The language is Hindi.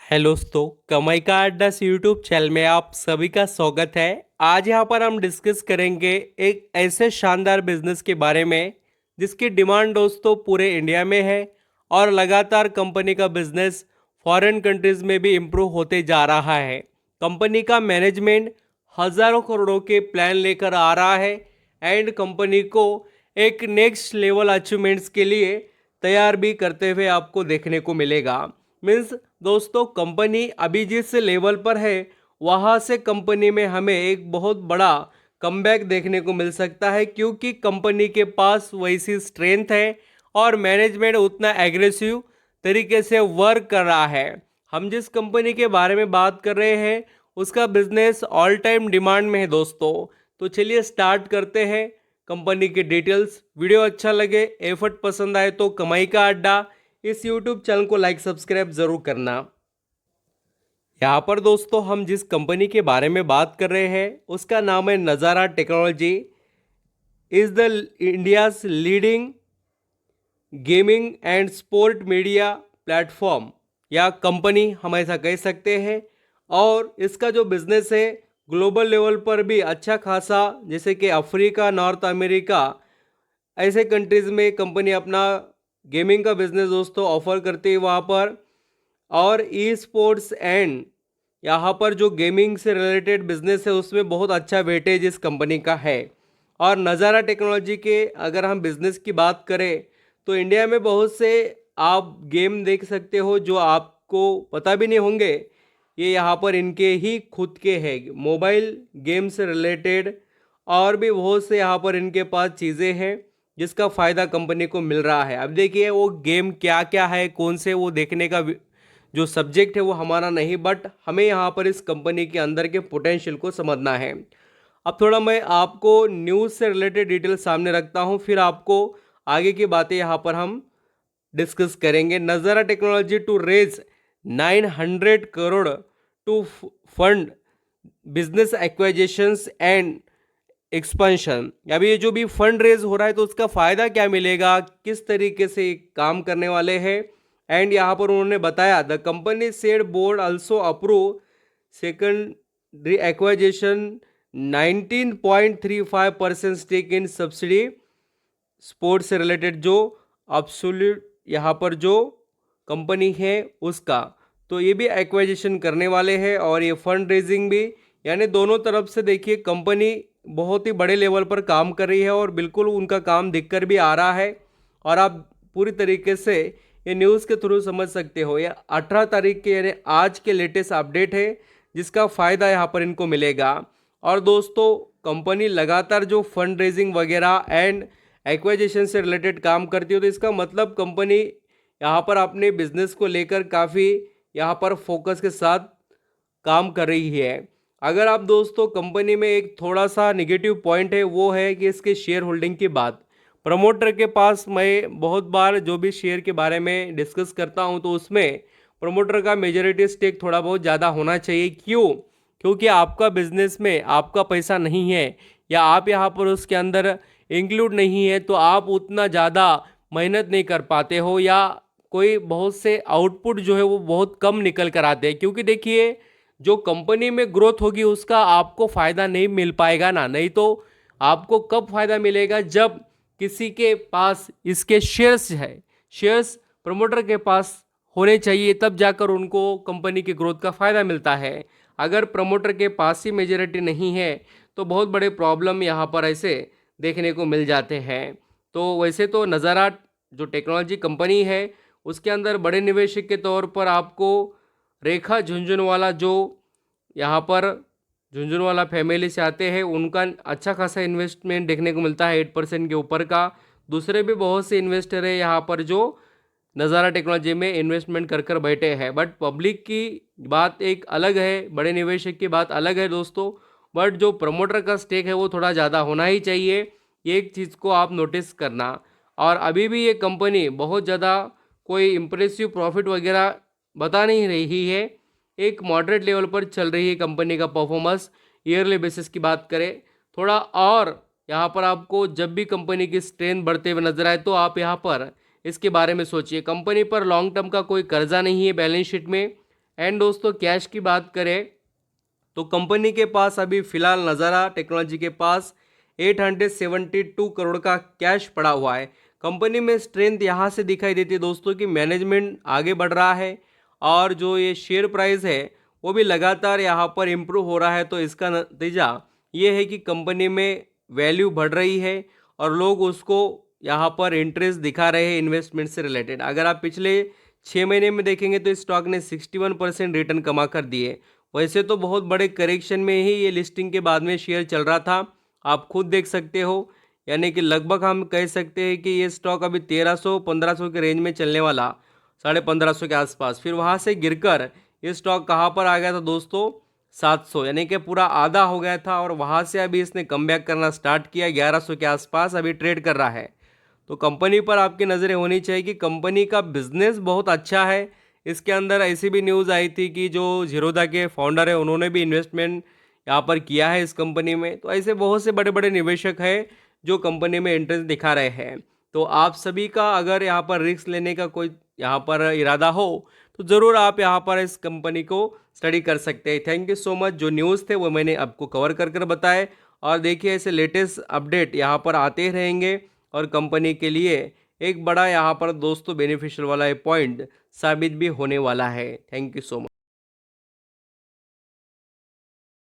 हेलो दोस्तों, कमाई का अड्डा से यूट्यूब चैनल में आप सभी का स्वागत है। आज यहाँ पर हम डिस्कस करेंगे एक ऐसे शानदार बिजनेस के बारे में जिसकी डिमांड दोस्तों पूरे इंडिया में है और लगातार कंपनी का बिजनेस फॉरेन कंट्रीज में भी इम्प्रूव होते जा रहा है। कंपनी का मैनेजमेंट हज़ारों करोड़ों के प्लान लेकर आ रहा है एंड कंपनी को एक नेक्स्ट लेवल अचीवमेंट्स के लिए तैयार भी करते हुए आपको देखने को मिलेगा। मीन्स दोस्तों, कंपनी अभी जिस लेवल पर है वहाँ से कंपनी में हमें एक बहुत बड़ा कमबैक देखने को मिल सकता है, क्योंकि कंपनी के पास वैसी स्ट्रेंथ है और मैनेजमेंट उतना एग्रेसिव तरीके से वर्क कर रहा है। हम जिस कंपनी के बारे में बात कर रहे हैं उसका बिजनेस ऑल टाइम डिमांड में है दोस्तों। तो चलिए स्टार्ट करते हैं कंपनी की डिटेल्स। वीडियो अच्छा लगे, एफर्ट पसंद आए तो कमाई का अड्डा इस यूट्यूब चैनल को लाइक सब्सक्राइब ज़रूर करना। यहाँ पर दोस्तों हम जिस कंपनी के बारे में बात कर रहे हैं उसका नाम है नज़ारा technology. Is the India's leading gaming and sport media platform या कंपनी हम ऐसा कह सकते हैं। और इसका जो बिज़नेस है ग्लोबल लेवल पर भी अच्छा खासा, जैसे कि अफ्रीका, नॉर्थ अमेरिका, ऐसे कंट्रीज़ में कंपनी अपना गेमिंग का बिजनेस दोस्तों ऑफर करती है वहाँ पर। और ई स्पोर्ट्स एंड यहाँ पर जो गेमिंग से रिलेटेड बिजनेस है उसमें बहुत अच्छा वेटेज इस कंपनी का है। और नज़ारा टेक्नोलॉजी के अगर हम बिज़नेस की बात करें तो इंडिया में बहुत से आप गेम देख सकते हो जो आपको पता भी नहीं होंगे। ये यहाँ पर इनके ही खुद के हैं मोबाइल गेम से रिलेटेड, और भी बहुत से यहाँ पर इनके पास चीज़ें हैं जिसका फ़ायदा कंपनी को मिल रहा है। अब देखिए वो गेम क्या क्या है, कौन से, वो देखने का जो सब्जेक्ट है वो हमारा नहीं, बट हमें यहाँ पर इस कंपनी के अंदर के पोटेंशियल को समझना है। अब थोड़ा मैं आपको न्यूज़ से रिलेटेड डिटेल सामने रखता हूँ, फिर आपको आगे की बातें यहाँ पर हम डिस्कस करेंगे। Nazara technology to raise 900 crore to fund business acquisitions and expansion. अभी ये जो भी फंड रेज हो रहा है तो उसका फ़ायदा क्या मिलेगा, किस तरीके से काम करने वाले हैं। एंड यहाँ पर उन्होंने बताया the company said board also approve secondary acquisition 19.35% stake in subsidy sports से रिलेटेड जो अब्सोल्यूट यहाँ पर जो कंपनी है उसका, तो ये भी एक्वाइजेशन करने वाले हैं। और ये फंड रेजिंग भी, यानी दोनों तरफ से देखिए कंपनी बहुत ही बड़े लेवल पर काम कर रही है और बिल्कुल उनका काम दिखकर भी आ रहा है। और आप पूरी तरीके से ये न्यूज़ के थ्रू समझ सकते हो। ये 18 तारीख के यानी आज के लेटेस्ट अपडेट है जिसका फ़ायदा यहाँ पर इनको मिलेगा। और दोस्तों कंपनी लगातार जो फंड रेजिंग वगैरह एंड एक्वाइजेशन से रिलेटेड काम करती है, तो इसका मतलब कंपनी यहाँ पर अपने बिजनेस को लेकर काफ़ी यहाँ पर फोकस के साथ काम कर रही है। अगर आप दोस्तों कंपनी में एक थोड़ा सा नेगेटिव पॉइंट है वो है कि इसके शेयर होल्डिंग की बात। प्रमोटर के पास मैं बहुत बार जो भी शेयर के बारे में डिस्कस करता हूं तो उसमें प्रमोटर का मेजॉरिटी स्टेक थोड़ा बहुत ज़्यादा होना चाहिए। क्यों? क्योंकि आपका बिजनेस में आपका पैसा नहीं है या आप यहाँ पर उसके अंदर इंक्लूड नहीं है तो आप उतना ज़्यादा मेहनत नहीं कर पाते हो, या कोई बहुत से आउटपुट जो है वो बहुत कम निकल कर आते हैं। क्योंकि देखिए जो कंपनी में ग्रोथ होगी उसका आपको फ़ायदा नहीं मिल पाएगा ना। नहीं तो आपको कब फ़ायदा मिलेगा, जब किसी के पास इसके शेयर्स है, शेयर्स प्रमोटर के पास होने चाहिए, तब जाकर उनको कंपनी की ग्रोथ का फ़ायदा मिलता है। अगर प्रमोटर के पास ही मेजॉरिटी नहीं है तो बहुत बड़े प्रॉब्लम यहाँ पर ऐसे देखने को मिल जाते हैं। तो वैसे तो नज़ारा जो टेक्नोलॉजी कंपनी है उसके अंदर बड़े निवेशक के तौर पर आपको रेखा झुंझुनवाला, जो यहाँ पर झुंझुनवाला फैमिली से आते हैं, उनका अच्छा खासा इन्वेस्टमेंट देखने को मिलता है 8% के ऊपर का। दूसरे भी बहुत से इन्वेस्टर है यहाँ पर जो नज़ारा टेक्नोलॉजी में इन्वेस्टमेंट कर कर बैठे हैं। बट पब्लिक की बात एक अलग है, बड़े निवेशक की बात अलग है दोस्तों। बट जो प्रमोटर का स्टेक है वो थोड़ा ज़्यादा होना ही चाहिए, ये एक चीज़ को आप नोटिस करना। और अभी भी ये कंपनी बहुत ज़्यादा कोई इम्प्रेसिव प्रॉफिट वगैरह बता नहीं रही है, एक मॉडरेट लेवल पर चल रही है कंपनी का परफॉर्मेंस। ईयरली बेसिस की बात करें थोड़ा, और यहाँ पर आपको जब भी कंपनी की स्ट्रेंथ बढ़ते हुए नजर आए तो आप यहाँ पर इसके बारे में सोचिए। कंपनी पर लॉन्ग टर्म का कोई कर्जा नहीं है बैलेंस शीट में, एंड दोस्तों कैश की बात करें तो कंपनी के पास अभी फिलहाल नज़ारा टेक्नोलॉजी के पास 872 करोड़ का कैश पड़ा हुआ है। कंपनी में स्ट्रेंथ यहाँ से दिखाई देती है दोस्तों कि मैनेजमेंट आगे बढ़ रहा है और जो ये शेयर प्राइस है वो भी लगातार यहाँ पर इम्प्रूव हो रहा है। तो इसका नतीजा ये है कि कंपनी में वैल्यू बढ़ रही है और लोग उसको यहाँ पर इंटरेस्ट दिखा रहे हैं इन्वेस्टमेंट से रिलेटेड। अगर आप पिछले 6 महीने में देखेंगे तो इस स्टॉक ने 61% रिटर्न कमा कर दिए। वैसे तो बहुत बड़े करेक्शन में ही ये लिस्टिंग के बाद में शेयर चल रहा था, आप खुद देख सकते हो। यानी कि लगभग हम कह सकते हैं कि ये स्टॉक अभी 1300-1500 के रेंज में चलने वाला, 1550 के आसपास, फिर वहाँ से गिरकर ये स्टॉक कहाँ पर आ गया था दोस्तों, 700, यानी कि पूरा आधा हो गया था। और वहाँ से अभी इसने कमबैक करना स्टार्ट किया, 1100 के आसपास अभी ट्रेड कर रहा है। तो कंपनी पर आपकी नज़रें होनी चाहिए कि कंपनी का बिजनेस बहुत अच्छा है। इसके अंदर ऐसी भी न्यूज़ आई थी कि जो जीरोधा के फाउंडर है उन्होंने भी इन्वेस्टमेंट यहाँ पर किया है इस कंपनी में। तो ऐसे बहुत से बड़े बड़े निवेशक हैं जो कंपनी में इंटरेस्ट दिखा रहे हैं। तो आप सभी का अगर यहाँ पर रिस्क लेने का कोई यहाँ पर इरादा हो तो ज़रूर आप यहाँ पर इस कंपनी को स्टडी कर सकते हैं। Thank you so much. जो न्यूज़ थे वो मैंने आपको कवर कर कर बताए। और देखिए ऐसे लेटेस्ट अपडेट यहाँ पर आते रहेंगे और कंपनी के लिए एक बड़ा यहाँ पर दोस्तों बेनिफिशियल वाला पॉइंट साबित भी होने वाला है। Thank you so much.